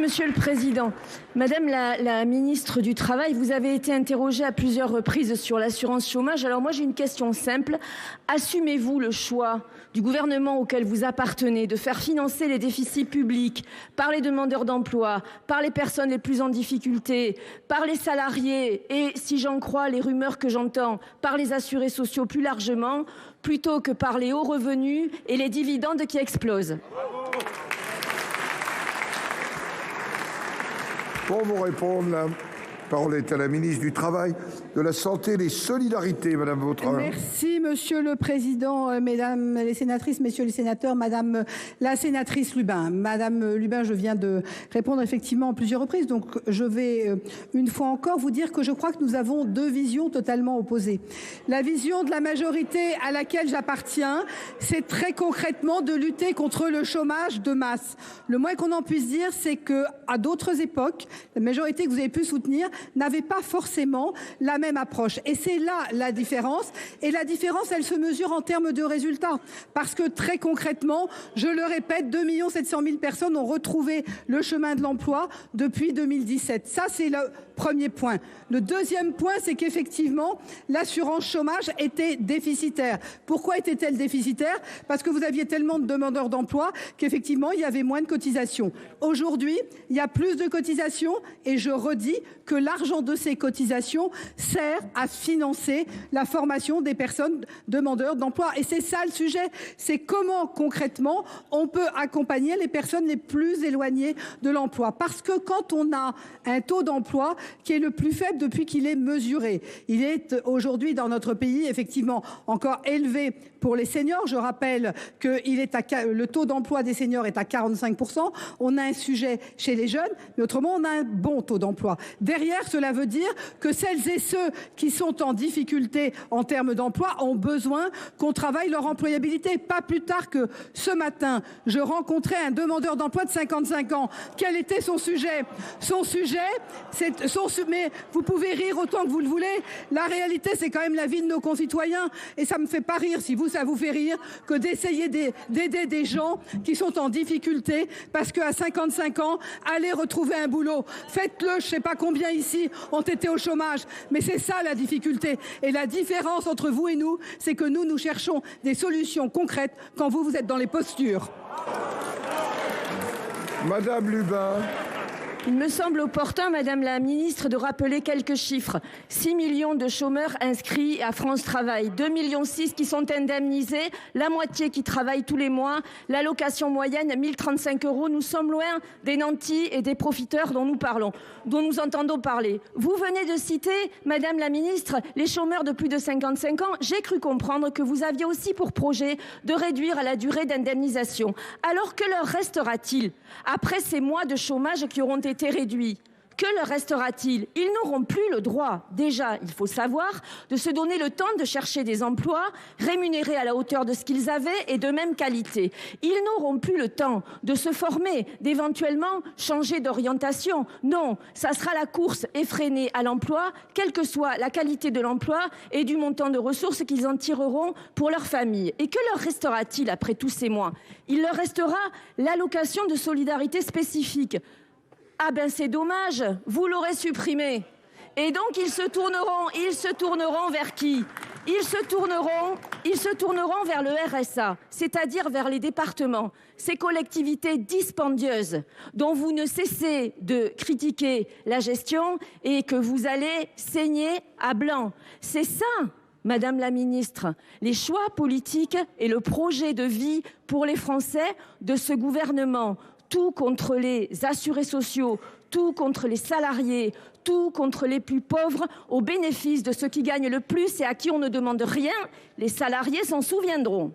Monsieur le Président, Madame la ministre du Travail, vous avez été interrogée à plusieurs reprises sur l'assurance chômage. Alors moi j'ai une question simple. Assumez-vous le choix du gouvernement auquel vous appartenez de faire financer les déficits publics par les demandeurs d'emploi, par les personnes les plus en difficulté, par les salariés et, si j'en crois les rumeurs que j'entends, par les assurés sociaux plus largement, plutôt que par les hauts revenus et les dividendes qui explosent? Pour vous répondre, la parole est à la ministre du Travail, de la Santé et des Solidarités, Madame Vautrin. Merci, Monsieur le Président, Mesdames les sénatrices, Messieurs les sénateurs, Madame la sénatrice Lubin. Madame Lubin, je viens de répondre effectivement à plusieurs reprises, donc je vais une fois encore vous dire que je crois que nous avons deux visions totalement opposées. La vision de la majorité à laquelle j'appartiens, c'est très concrètement de lutter contre le chômage de masse. Le moins qu'on en puisse dire, c'est que à d'autres époques, la majorité que vous avez pu soutenir n'avait pas forcément la même approche. Et c'est là la différence. Et la différence, elle se mesure en termes de résultats. Parce que très concrètement, je le répète, 2 700 000 personnes ont retrouvé le chemin de l'emploi depuis 2017. Ça, c'est le premier point. Le deuxième point, c'est qu'effectivement, l'assurance chômage était déficitaire. Pourquoi était-elle déficitaire? Parce que vous aviez tellement de demandeurs d'emploi qu'effectivement, il y avait moins de cotisations. Aujourd'hui, il y a plus de cotisations et je redis que l'argent de ces cotisations sert à financer la formation des personnes demandeurs d'emploi. Et c'est ça le sujet. C'est comment concrètement on peut accompagner les personnes les plus éloignées de l'emploi. Parce que quand on a un taux d'emploi qui est le plus faible depuis qu'il est mesuré, il est aujourd'hui dans notre pays effectivement encore élevé pour les seniors. Je rappelle que le taux d'emploi des seniors est à 45%. On a un sujet chez les jeunes, mais autrement on a un bon taux d'emploi. Derrière, cela veut dire que celles et ceux qui sont en difficulté en termes d'emploi ont besoin qu'on travaille leur employabilité. Pas plus tard que ce matin, je rencontrais un demandeur d'emploi de 55 ans. Quel était son sujet? Son sujet, mais vous pouvez rire autant que vous le voulez. La réalité, c'est quand même la vie de nos concitoyens. Et ça me fait pas rire, si vous, ça vous fait rire, que d'essayer d'aider des gens qui sont en difficulté parce qu'à 55 ans, allez retrouver un boulot. Faites-le, je sais pas combien ici ont été au chômage. Mais c'est ça la difficulté. Et la différence entre vous et nous, c'est que nous cherchons des solutions concrètes quand vous êtes dans les postures. Madame Lubin. Il me semble opportun, Madame la Ministre, de rappeler quelques chiffres. 6 millions de chômeurs inscrits à France Travail, 2,6 millions qui sont indemnisés, la moitié qui travaillent tous les mois, l'allocation moyenne 1 035 €. Nous sommes loin des nantis et des profiteurs dont nous entendons parler. Vous venez de citer, Madame la Ministre, les chômeurs de plus de 55 ans. J'ai cru comprendre que vous aviez aussi pour projet de réduire la durée d'indemnisation. Alors que leur restera-t-il après ces mois de chômage qui auront été réduits? Que leur restera-t-il? Ils n'auront plus le droit, déjà, il faut savoir, de se donner le temps de chercher des emplois rémunérés à la hauteur de ce qu'ils avaient et de même qualité. Ils n'auront plus le temps de se former, d'éventuellement changer d'orientation. Non, ça sera la course effrénée à l'emploi, quelle que soit la qualité de l'emploi et du montant de ressources qu'ils en tireront pour leur famille. Et que leur restera-t-il après tous ces mois? Il leur restera l'allocation de solidarité spécifique. Ah ben c'est dommage, vous l'aurez supprimé. Et donc ils se tourneront vers qui? Ils se tourneront vers le RSA, c'est-à-dire vers les départements, ces collectivités dispendieuses dont vous ne cessez de critiquer la gestion et que vous allez saigner à blanc. C'est ça, Madame la Ministre, les choix politiques et le projet de vie pour les Français de ce gouvernement. Tout contre les assurés sociaux, tout contre les salariés, tout contre les plus pauvres, au bénéfice de ceux qui gagnent le plus et à qui on ne demande rien. Les salariés s'en souviendront.